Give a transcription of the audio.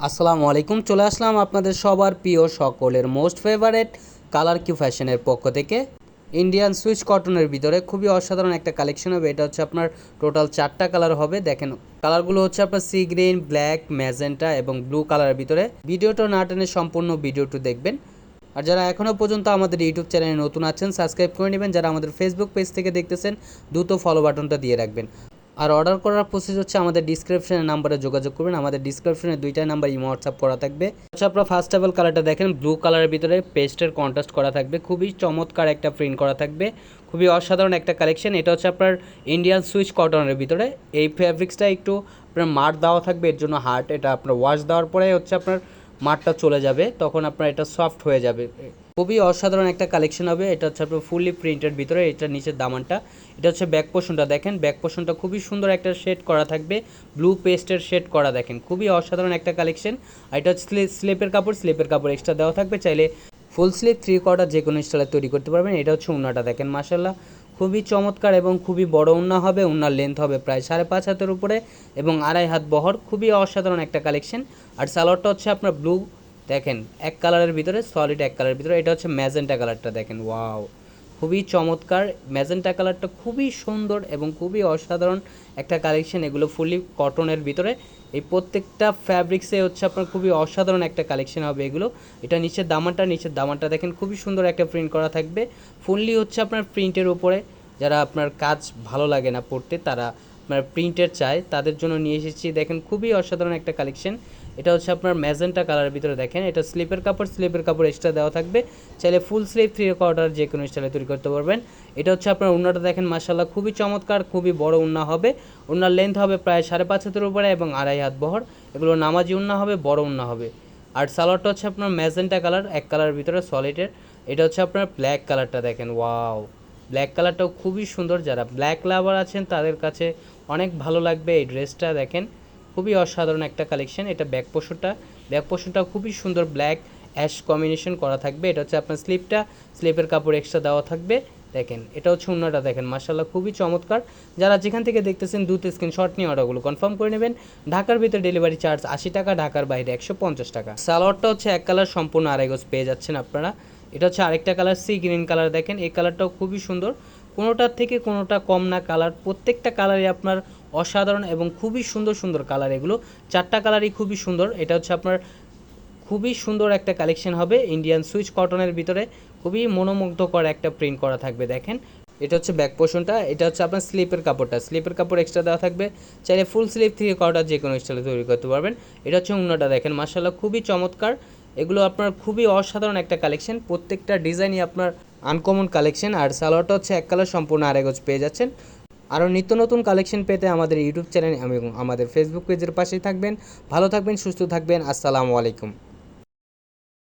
আসসালামু আলাইকুম। চলে আসলাম আপনাদের সবার প্রিয় সকলের মোস্ট ফেভারেট কালার কিউ ফ্যাশনের পক্ষ থেকে ইন্ডিয়ান সুইচ কটনের ভিতরে খুবই অসাধারণ একটা কালেকশন হবে। এটা হচ্ছে আপনার টোটাল 4টা কালার হবে। দেখেন কালারগুলো হচ্ছে আপনার সি গ্রিন, ব্ল্যাক, ম্যাজেন্টা এবং ব্লু কালারের ভিতরে। ভিডিওটা না টেনে সম্পূর্ণ ভিডিওটি দেখবেন। আর যারা এখনও পর্যন্ত আমাদের ইউটিউব চ্যানেলে নতুন আছেন সাবস্ক্রাইব করে নেবেন। যারা আমাদের ফেসবুক পেজ থেকে দেখতেছেন দ্রুত ফলো বাটনটা দিয়ে রাখবেন। আর অর্ডার করার প্রসেস হচ্ছে আমাদের ডিসক্রিপশনের নাম্বারে যোগাযোগ করবেন। আমাদের ডিসক্রিপশনে 2টা নাম্বার ইমো হোয়াটসঅ্যাপ করা থাকবে। আচ্ছা, আপনারা ফার্স্ট অফ অল কালারটা দেখেন, ব্লু কালারের ভিতরে পেস্টের কন্ট্রাস্ট করা থাকবে। খুবই চমৎকার একটা প্রিন্ট করা থাকবে, খুবই অসাধারণ একটা কালেকশন। এটা হচ্ছে আপনার ইন্ডিয়ান সুইচ কটনের ভিতরে। এই ফ্যাব্রিক্সটা একটু আপনার মার দেওয়া থাকবে, এর জন্য হার্ড। এটা আপনার ওয়াশ দেওয়ার পরে হচ্ছে আপনার মারটা চলে যাবে, তখন আপনার এটা সফট হয়ে যাবে। খুবই অসাধারণ একটা কালেকশন হবে। এটা হচ্ছে আপনার ফুললি প্রিন্টের ভিতরে। এটা নিচের দামানটা, এটা হচ্ছে ব্যাক পোর্শনটা। দেখেন ব্যাক পোর্শনটা খুবই সুন্দর একটা শেড করা থাকবে, ব্লু পেস্টের শেড করা। দেখেন খুবই অসাধারণ একটা কালেকশন। আর এটা হচ্ছে স্লিপের কাপড় এক্সট্রা দেওয়া থাকবে। চাইলে ফুল স্লিভ 3/4 যে কোনো স্টাইলে তৈরি করতে পারবেন। এটা হচ্ছে উন্নাটা, দেখেন মাশাল্লাহ খুবই চমৎকার এবং খুবই বড় উন্না হবে। উন্নার লেন্থ হবে প্রায় 5.5 হাতের উপরে এবং 2.5 হাত বহর। খুবই অসাধারণ একটা কালেকশন। আর সালোয়ারটা হচ্ছে আপনার ব্লু, দেখেন এক কালারের ভিতরে, সলিড এক কালারের ভিতরে। এটা হচ্ছে ম্যাজেন্টা কালারটা, দেখেন ওয়াও খুবই চমৎকার। ম্যাজেন্টা কালারটা খুবই সুন্দর এবং খুবই অসাধারণ একটা কালেকশন। এগুলো ফুলি কটনের ভিতরে। এই প্রত্যেকটা ফ্যাব্রিক্সে হচ্ছে আপনার খুবই অসাধারণ একটা কালেকশন হবে এগুলো। এটা নিচের দামানটা দেখেন খুবই সুন্দর একটা প্রিন্ট করা থাকবে। ফুললি হচ্ছে আপনার প্রিন্টের উপরে। যারা আপনার কাজ ভালো লাগে না পড়তে, তারা আপনার প্রিন্টের চায়, তাদের জন্য নিয়ে এসেছি। দেখেন খুবই অসাধারণ একটা কালেকশন। এটা হচ্ছে আপনার ম্যাজেন্টা কালারের ভিতরে। দেখেন এটা স্লিপের কাপড় এক্সট্রা দেওয়া থাকবে। চাইলে ফুল স্লিভ 3/4 যে কোনো স্টাইলে তৈরি করতে পারবেন। এটা হচ্ছে আপনার উন্নাটা, দেখেন মাশাল্লাহ খুবই চমৎকার, খুবই বড় উন্না হবে। উন্নার লেন্থ হবে প্রায় 5.5 হাতের উপরে এবং 2.5 হাত বহর। এগুলো নামাজি উন্না হবে, বড় উন্না হবে। আর সালোয়ারটা হচ্ছে আপনার ম্যাজেন্টা কালার, এক কালারের ভিতরে সলিডের। এটা হচ্ছে আপনার ব্ল্যাক কালারটা, দেখেন ওয়াও ব্ল্যাক কালারটাও খুবই সুন্দর। যারা ব্ল্যাক লাভার আছেন তাদের কাছে অনেক ভালো লাগবে এই ড্রেসটা। দেখেন খুবই অসাধারণ একটা কালেকশন। এটা ব্যাক পোর্শনটা খুবই সুন্দর, ব্ল্যাক অ্যাশ কম্বিনেশন করা থাকবে। এটা হচ্ছে আপনার স্লিপের কাপড় এক্সট্রা দেওয়া থাকবে। দেখেন এটা হচ্ছে উন্নাটা, দেখেন মাশাল্লাহ খুবই চমৎকার। যারা যেখান থেকে দেখতেছেন দ্রুত স্ক্রিনশট নিয়ে অর্ডারগুলো কনফার্ম করে নেবেন। ঢাকার ভিতরে ডেলিভারি চার্জ 80 টাকা, ঢাকার বাইরে 150 টাকা। সালোয়ারটা হচ্ছে এক কালার, সম্পূর্ণ 2.5 গজ পেয়ে যাচ্ছেন আপনারা। এটা হচ্ছে আরেকটা কালার, সি গ্রিন কালার। দেখেন এই কালারটাও খুবই সুন্দর, কোনোটার থেকে কোনোটা কম না কালার। প্রত্যেকটা কালারই আপনার অসাধারণ এবং খুবই সুন্দর কালার। এগুলো 4টা কালারই খুবই সুন্দর। এটা হচ্ছে আপনার খুবই সুন্দর একটা কালেকশন হবে ইন্ডিয়ান সুইচ কটনের ভিতরে। খুবই মনোমুগ্ধকর একটা প্রিন্ট করা থাকবে। দেখেন এটা হচ্ছে ব্যাক পোর্শনটা। এটা হচ্ছে আপনার স্লিপের কাপড় এক্সট্রা দেওয়া থাকবে। চাইলে ফুল স্লিভ 3/4 যে কোনো স্টাইলে তৈরি করতে পারবেন। এটা হচ্ছে উন্নাটা, দেখেন মাশাল্লাহ খুবই চমৎকার। এগুলো আপনার খুবই অসাধারণ একটা কালেকশন। প্রত্যেকটা ডিজাইনই আপনার আনকমন কালেকশন। আর সালোয়ারটা হচ্ছে এক কালার, সম্পূর্ণ 2.5 গজ পেয়ে যাচ্ছেন। আরও নিত্য নতুন কালেকশন পেতে আমাদের ইউটিউব চ্যানেল এবং আমাদের ফেসবুক পেজের পাশেই থাকবেন। ভালো থাকবেন, সুস্থ থাকবেন। আসসালামু আলাইকুম।